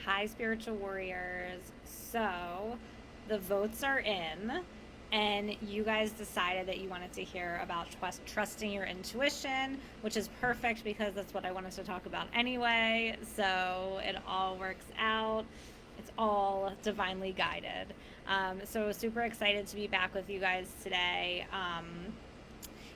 Hi, spiritual warriors. So, the votes are in, and you guys decided that you wanted to hear about trusting your intuition, which is perfect because that's what I wanted to talk about anyway. So, it all works out. It's all divinely guided. So, super excited to be back with you guys today.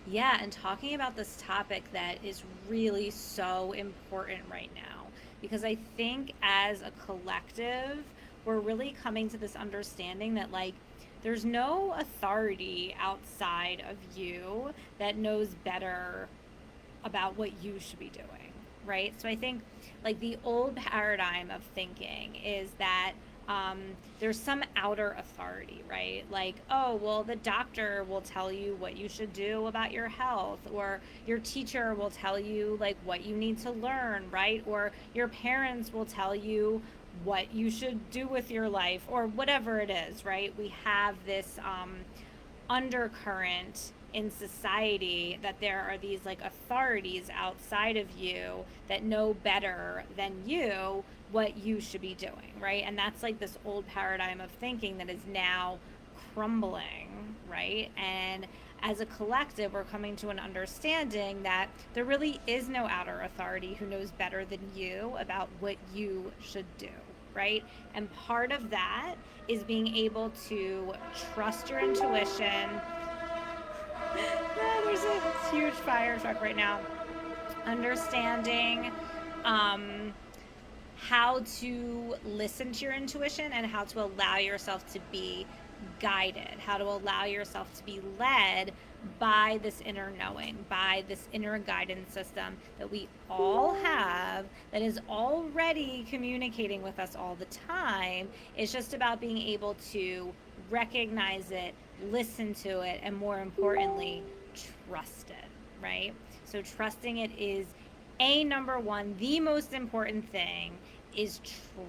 Yeah, and talking about this topic that is really so important right now. Because I think as a collective, we're really coming to this understanding that, like, there's no authority outside of you that knows better about what you should be doing, right? So I think like the old paradigm of thinking is that um, there's some outer authority, right? Like, oh, well, the doctor will tell you what you should do about your health, or your teacher will tell you like what you need to learn, right? Or your parents will tell you what you should do with your life, or whatever it is, right? We have this undercurrent in society that there are these like authorities outside of you that know better than you what you should be doing, right? And that's like this old paradigm of thinking that is now crumbling, right? And as a collective, we're coming to an understanding that there really is no outer authority who knows better than you about what you should do, right? And part of that is being able to trust your intuition. There's a huge fire truck right now. Understanding um, how to listen to your intuition and how to allow yourself to be guided, how to allow yourself to be led by this inner knowing, by this inner guidance system that we all have that is already communicating with us all the time. It's just about being able to recognize it, listen to it, and more importantly, trust it, right? So, trusting it is a number one, the most important thing is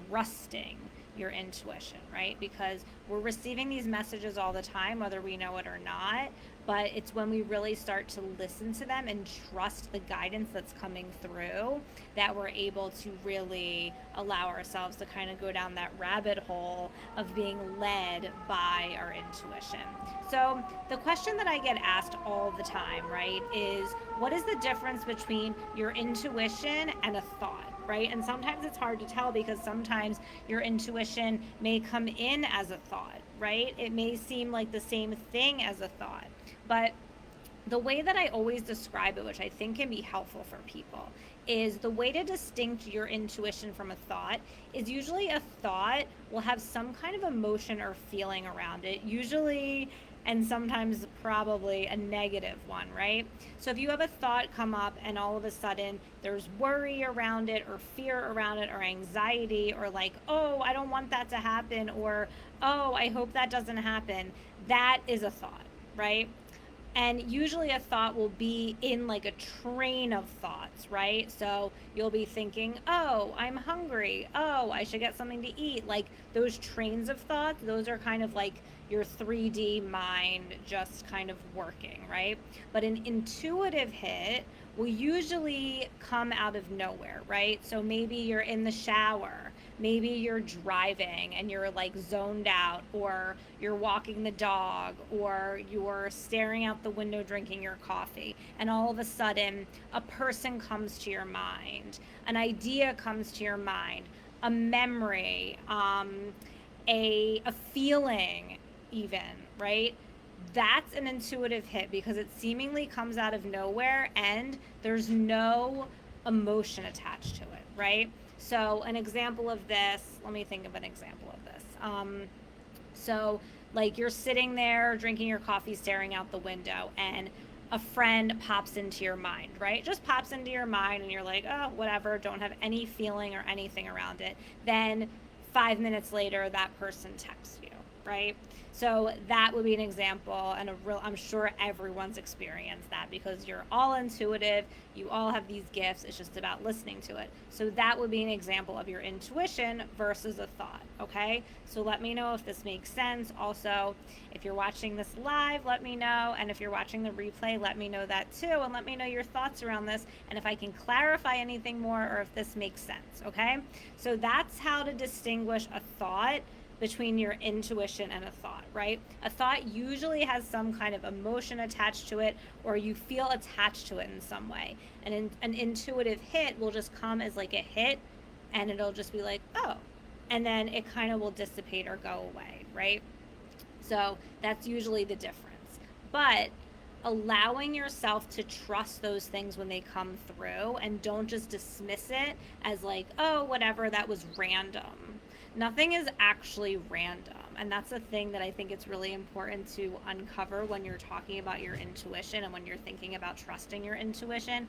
trusting your intuition, right? Because we're receiving these messages all the time, whether we know it or not. But it's when we really start to listen to them and trust the guidance that's coming through that we're able to really allow ourselves to kind of go down that rabbit hole of being led by our intuition. So, the question that I get asked all the time, right, is what is the difference between your intuition and a thought? Right? And sometimes it's hard to tell because sometimes your intuition may come in as a thought, right? It may seem like the same thing as a thought. But the way that I always describe it, which I think can be helpful for people, is the way to distinct your intuition from a thought is usually a thought will have some kind of emotion or feeling around it, usually and sometimes probably a negative one, right? So if you have a thought come up and all of a sudden there's worry around it or fear around it or anxiety or like, oh, I don't want that to happen or oh, I hope that doesn't happen, that is a thought, right? And usually a thought will be in like a train of thoughts, right? So you'll be thinking, oh, I'm hungry, oh, I should get something to eat. Like those trains of thoughts, those are kind of like your 3D mind just kind of working, right? But an intuitive hit will usually come out of nowhere, right? So maybe you're in the shower, maybe you're driving and you're like zoned out, or you're walking the dog, or you're staring out the window drinking your coffee, and all of a sudden a person comes to your mind, an idea comes to your mind, a memory, a feeling, even, right? That's an intuitive hit because it seemingly comes out of nowhere and there's no emotion attached to it, right? So, an example of this, let me think of an example of this. So, like you're sitting there drinking your coffee, staring out the window, and a friend pops into your mind, right? Just pops into your mind, and you're like, oh, whatever, don't have any feeling or anything around it. Then 5 minutes later, that person texts you, right? So that would be an example, and I'm sure everyone's experienced that because you're all intuitive, you all have these gifts, it's just about listening to it. So that would be an example of your intuition versus a thought, okay? So let me know if this makes sense. Also, if you're watching this live, let me know, and if you're watching the replay, let me know that too, and let me know your thoughts around this, and if I can clarify anything more or if this makes sense, okay? So that's how to distinguish a thought between your intuition and a thought, right? A thought usually has some kind of emotion attached to it, or you feel attached to it in some way. And an intuitive hit will just come as like a hit, and it'll just be like, oh, and then it kind of will dissipate or go away, right? So that's usually the difference. But allowing yourself to trust those things when they come through, and don't just dismiss it as like, oh, whatever, that was random. Nothing is actually random. And that's a thing that I think it's really important to uncover when you're talking about your intuition and when you're thinking about trusting your intuition.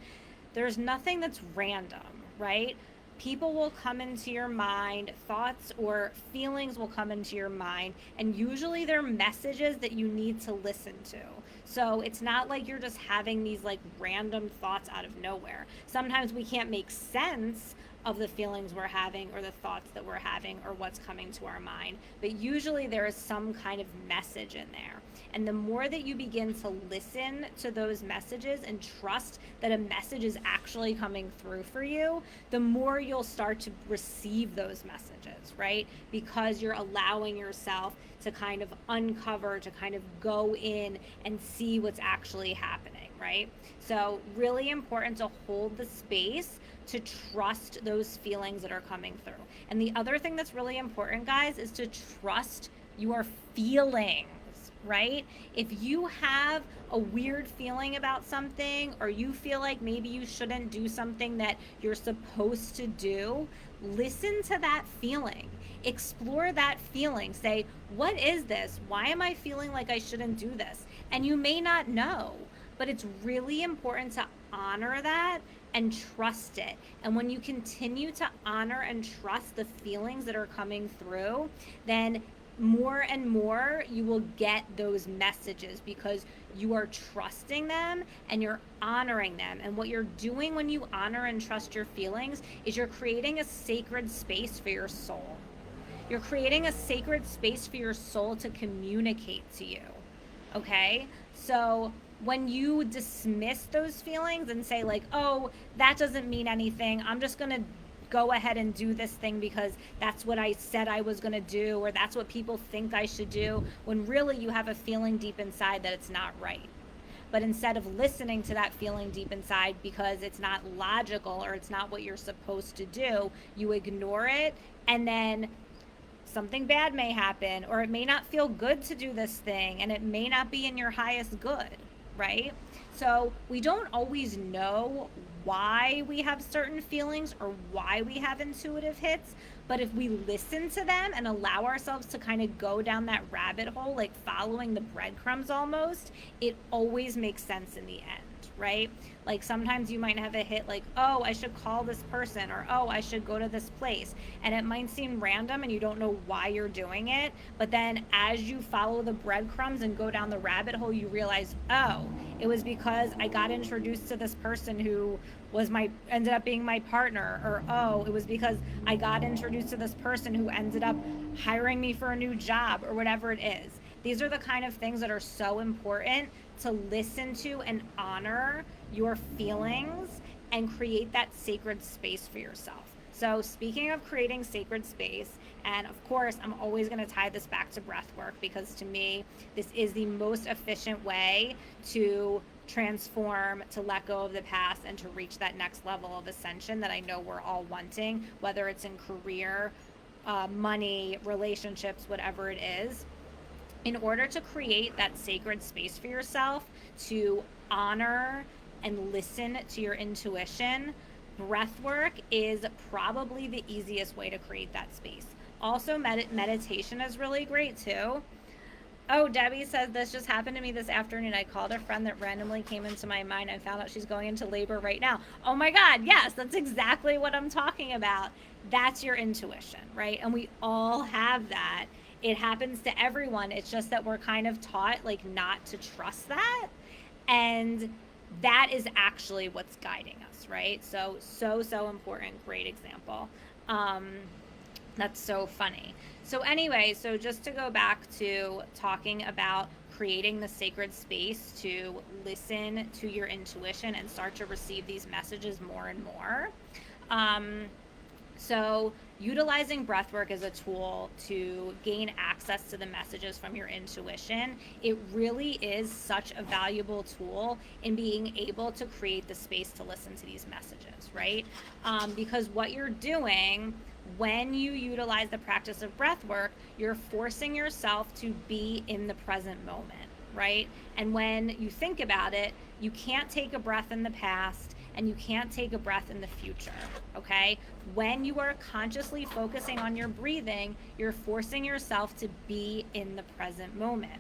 There's nothing that's random, right? People will come into your mind, thoughts or feelings will come into your mind, and usually they're messages that you need to listen to. So it's not like you're just having these like random thoughts out of nowhere. Sometimes we can't make sense of the feelings we're having or the thoughts that we're having or what's coming to our mind, but usually there is some kind of message in there. And the more that you begin to listen to those messages and trust that a message is actually coming through for you, the more you'll start to receive those messages, right? Because you're allowing yourself to kind of uncover, to kind of go in and see what's actually happening, right? So really important to hold the space to trust those feelings that are coming through. And the other thing that's really important, guys, is to trust your feelings, right? If you have a weird feeling about something, or you feel like maybe you shouldn't do something that you're supposed to do, listen to that feeling. Explore that feeling. Say, what is this? Why am I feeling like I shouldn't do this? And you may not know, but it's really important to honor that and trust it. And when you continue to honor and trust the feelings that are coming through, then more and more you will get those messages because you are trusting them and you're honoring them. And what you're doing when you honor and trust your feelings is you're creating a sacred space for your soul. You're creating a sacred space for your soul to communicate to you. Okay? So when you dismiss those feelings and say like, oh, that doesn't mean anything, I'm just going to go ahead and do this thing because that's what I said I was going to do, or that's what people think I should do, when really you have a feeling deep inside that it's not right. But instead of listening to that feeling deep inside because it's not logical or it's not what you're supposed to do, you ignore it, and then something bad may happen, or it may not feel good to do this thing, and it may not be in your highest good, right? So we don't always know why we have certain feelings or why we have intuitive hits, but if we listen to them and allow ourselves to kind of go down that rabbit hole, like following the breadcrumbs almost, it always makes sense in the end, right? Like sometimes you might have a hit like, oh, I should call this person, or oh, I should go to this place. And it might seem random and you don't know why you're doing it. But then as you follow the breadcrumbs and go down the rabbit hole, you realize, oh, it was because I got introduced to this person who ended up being my partner. Or, oh, it was because I got introduced to this person who ended up hiring me for a new job, or whatever it is. These are the kind of things that are so important to listen to and honor your feelings and create that sacred space for yourself. So speaking of creating sacred space, and of course, I'm always going to tie this back to breath work, because to me, this is the most efficient way to transform, to let go of the past, and to reach that next level of ascension that I know we're all wanting, whether it's in career, money, relationships, whatever it is. In order to create that sacred space for yourself to honor and listen to your intuition, breath work is probably the easiest way to create that space. Also, meditation is really great too. Oh, Debbie says, this just happened to me this afternoon. I called a friend that randomly came into my mind and found out she's going into labor right now. Oh my God, yes, that's exactly what I'm talking about. That's your intuition, right? And we all have that. It happens to everyone. It's just that we're kind of taught like not to trust that. And that is actually what's guiding us, right? So important. Great example. Um, that's so funny. So, anyway, so just to go back to talking about creating the sacred space to listen to your intuition and start to receive these messages more and more. Um, so, utilizing breathwork as a tool to gain access to the messages from your intuition, it really is such a valuable tool in being able to create the space to listen to these messages, right? Because what you're doing when you utilize the practice of breathwork, you're forcing yourself to be in the present moment, right? And when you think about it, you can't take a breath in the past and you can't take a breath in the future, okay? When you are consciously focusing on your breathing, you're forcing yourself to be in the present moment.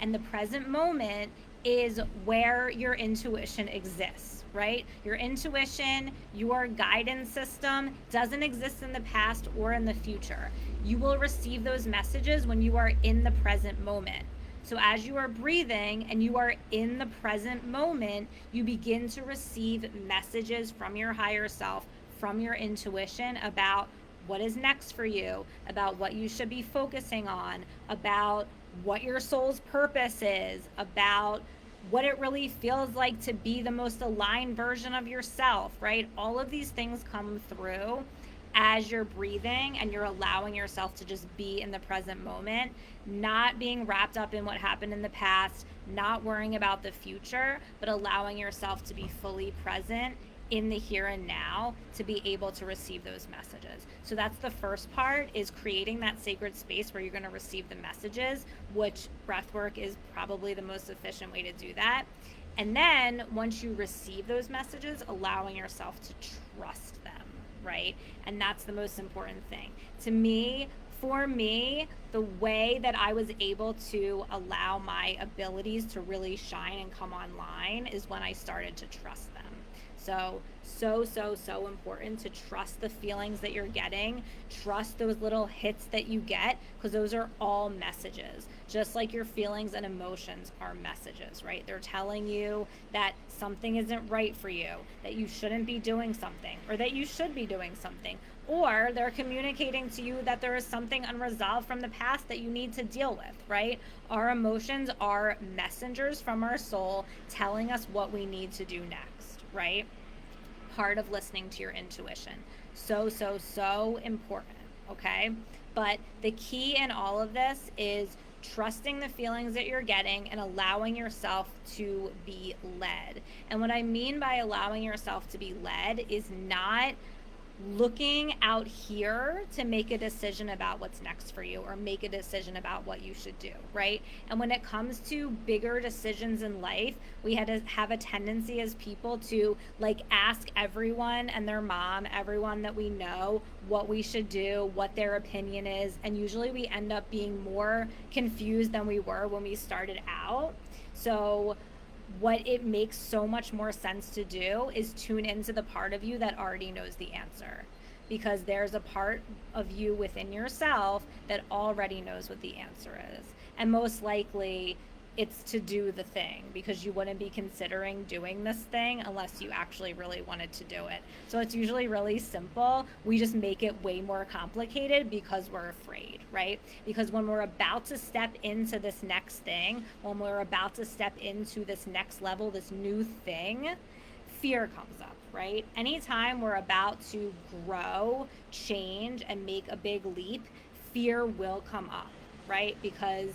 And the present moment is where your intuition exists, right? Your intuition, your guidance system doesn't exist in the past or in the future. You will receive those messages when you are in the present moment. So as you are breathing and you are in the present moment, you begin to receive messages from your higher self, from your intuition about what is next for you, about what you should be focusing on, about what your soul's purpose is, about what it really feels like to be the most aligned version of yourself, right? All of these things come through as you're breathing and you're allowing yourself to just be in the present moment, not being wrapped up in what happened in the past, not worrying about the future, but allowing yourself to be fully present in the here and now to be able to receive those messages. So that's the first part, is creating that sacred space where you're going to receive the messages, which breathwork is probably the most efficient way to do that. And then once you receive those messages, allowing yourself to trust them, right? And that's the most important thing. To me, for me, the way that I was able to allow my abilities to really shine and come online is when I started to trust them. So important to trust the feelings that you're getting. Trust those little hits that you get, because those are all messages. Just like your feelings and emotions are messages, right? They're telling you that something isn't right for you, that you shouldn't be doing something, or that you should be doing something. Or they're communicating to you that there is something unresolved from the past that you need to deal with, right? Our emotions are messengers from our soul telling us what we need to do next, right? Part of listening to your intuition. So important, okay? But the key in all of this is trusting the feelings that you're getting and allowing yourself to be led. And what I mean by allowing yourself to be led is not looking out here to make a decision about what's next for you or make a decision about what you should do, right? And when it comes to bigger decisions in life, we had to have a tendency as people to like ask everyone and their mom, everyone that we know, what we should do, what their opinion is, and usually we end up being more confused than we were when we started out. So what it makes so much more sense to do is tune into the part of you that already knows the answer, because there's a part of you within yourself that already knows what the answer is, and most likely it's to do the thing, because you wouldn't be considering doing this thing unless you actually really wanted to do it. So it's usually really simple. We just make it way more complicated because we're afraid, right? Because when we're about to step into this next thing, when we're about to step into this next level, this new thing, fear comes up, right? Anytime we're about to grow, change, and make a big leap, fear will come up, right? Because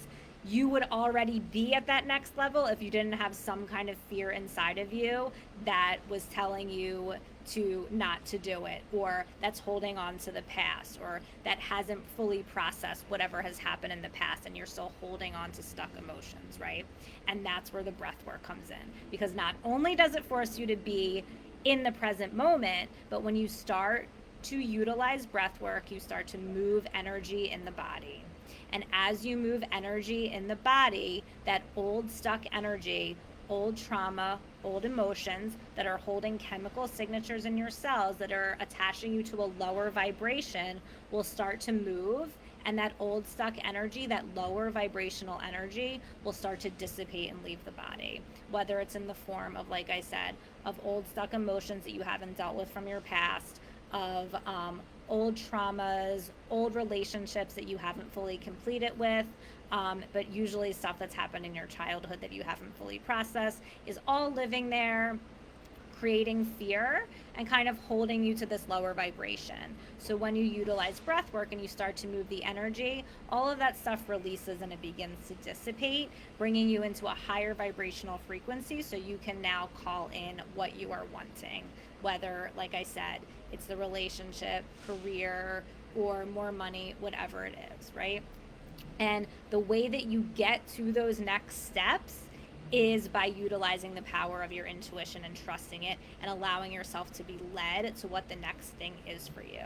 you would already be at that next level if you didn't have some kind of fear inside of you that was telling you to not to do it, or that's holding on to the past, or that hasn't fully processed whatever has happened in the past and you're still holding on to stuck emotions, right? And that's where the breath work comes in, because not only does it force you to be in the present moment, but when you start to utilize breath work, you start to move energy in the body. And as you move energy in the body, that old stuck energy, old trauma, old emotions that are holding chemical signatures in your cells that are attaching you to a lower vibration will start to move And that old stuck energy, that lower vibrational energy, will start to dissipate and leave the body. Whether it's in the form of, like I said, of old stuck emotions that you haven't dealt with from your past, of old traumas, old relationships that you haven't fully completed with, but usually stuff that's happened in your childhood that you haven't fully processed, is all living there, creating fear and kind of holding you to this lower vibration. So when you utilize breath work and you start to move the energy, all of that stuff releases and it begins to dissipate, bringing you into a higher vibrational frequency so you can now call in what you are wanting. Whether, like I said, it's the relationship, career, or more money, whatever it is, right? And the way that you get to those next steps is by utilizing the power of your intuition and trusting it and allowing yourself to be led to what the next thing is for you.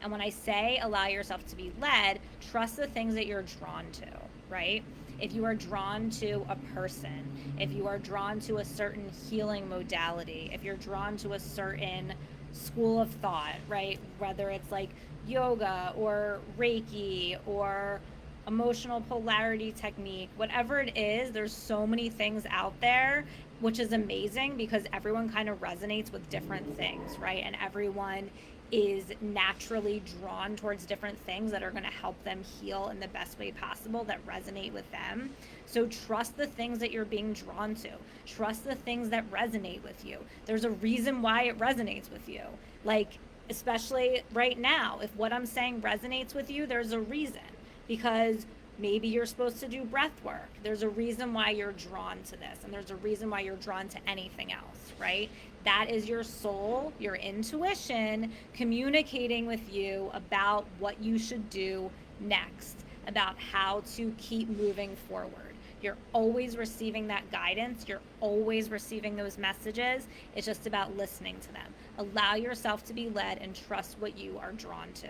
And when I say allow yourself to be led, trust the things that you're drawn to, right? If you are drawn to a person, if you are drawn to a certain healing modality, if you're drawn to a certain school of thought, right? Whether it's like yoga or Reiki or emotional polarity technique, whatever it is, there's so many things out there, which is amazing because everyone kind of resonates with different things, right? And everyone is naturally drawn towards different things that are going to help them heal in the best way possible, that resonate with them. So trust the things that you're being drawn to. Trust the things that resonate with you. There's a reason why it resonates with you. Like, especially right now, if what I'm saying resonates with you, there's a reason. Because maybe you're supposed to do breath work. There's a reason why you're drawn to this, and there's a reason why you're drawn to anything else, right? That is your soul, your intuition, communicating with you about what you should do next, about how to keep moving forward. You're always receiving that guidance. You're always receiving those messages. It's just about listening to them. Allow yourself to be led and trust what you are drawn to.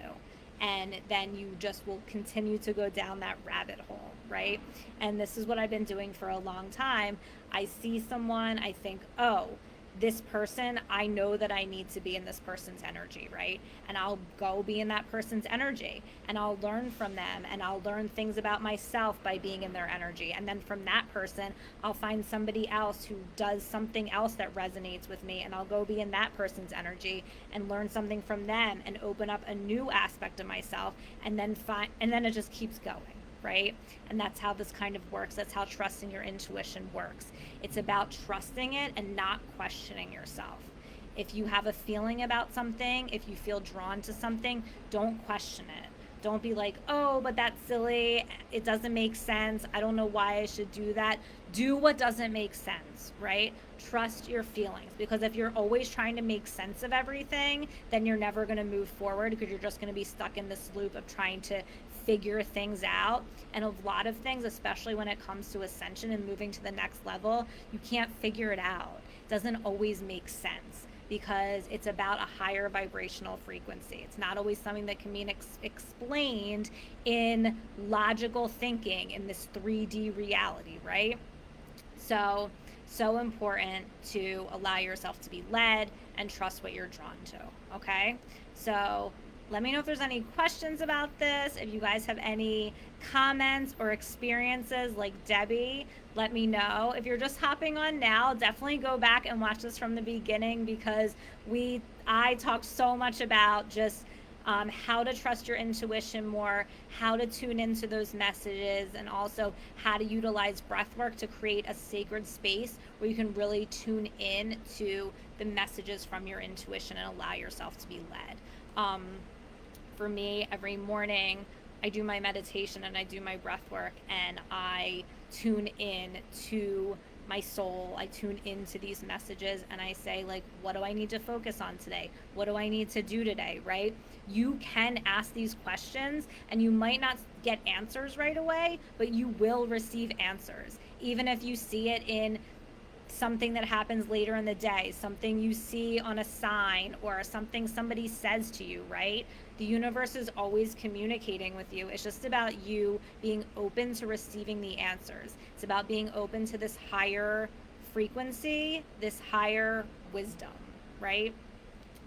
And then you just will continue to go down that rabbit hole, right? And this is what I've been doing for a long time. I see someone, I think, oh, this person, I know that I need to be in this person's energy, right? And I'll go be in that person's energy and I'll learn from them and I'll learn things about myself by being in their energy. And then from that person, I'll find somebody else who does something else that resonates with me and I'll go be in that person's energy and learn something from them and open up a new aspect of myself, and then it just keeps going, right? And that's how this kind of works. That's how trusting your intuition works. It's about trusting it and not questioning yourself. If you have a feeling about something, if you feel drawn to something, don't question it. Don't be like, oh, but that's silly. It doesn't make sense. I don't know why I should do that. Do what doesn't make sense, right? Trust your feelings, because if you're always trying to make sense of everything, then you're never going to move forward, because you're just going to be stuck in this loop of trying to figure things out. And a lot of things, especially when it comes to ascension and moving to the next level, you can't figure it out. It doesn't always make sense, because it's about a higher vibrational frequency. It's not always something that can be explained in logical thinking in this 3D reality, right? So important to allow yourself to be led and trust what you're drawn to, okay? So let me know if there's any questions about this. If you guys have any comments or experiences like Debbie, let me know. If you're just hopping on now, definitely go back and watch this from the beginning, because I talked so much about just how to trust your intuition more, how to tune into those messages, and also how to utilize breath work to create a sacred space where you can really tune in to the messages from your intuition and allow yourself to be led. For me, every morning I do my meditation and I do my breath work, and I tune in to my soul. I tune into these messages and I say, like, what do I need to focus on today? What do I need to do today, right? You can ask these questions and you might not get answers right away, but you will receive answers. Even if you see it in something that happens later in the day, something you see on a sign, or something somebody says to you, right? The universe is always communicating with you. It's just about you being open to receiving the answers. It's about being open to this higher frequency, this higher wisdom, right?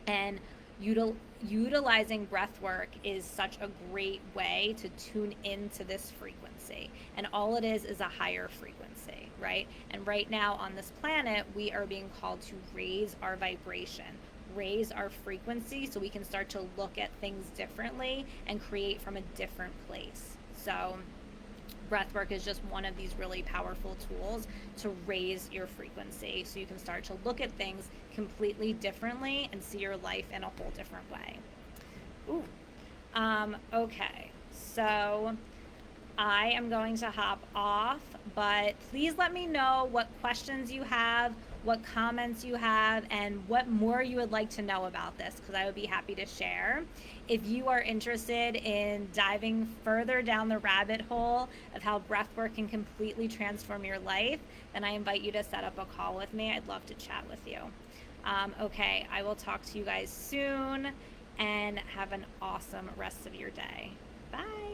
And utilizing breath work is such a great way to tune into this frequency. And all it is a higher frequency, right? And right now on this planet, we are being called to raise our vibration, raise our frequency, so we can start to look at things differently and create from a different place. So breathwork is just one of these really powerful tools to raise your frequency, so you can start to look at things completely differently and see your life in a whole different way. Ooh. Okay, so I am going to hop off, but please let me know what questions you have, what comments you have, and what more you would like to know about this, because I would be happy to share. If you are interested in diving further down the rabbit hole of how breathwork can completely transform your life, then I invite you to set up a call with me. I'd love to chat with you. Okay, I will talk to you guys soon, and have an awesome rest of your day. Bye.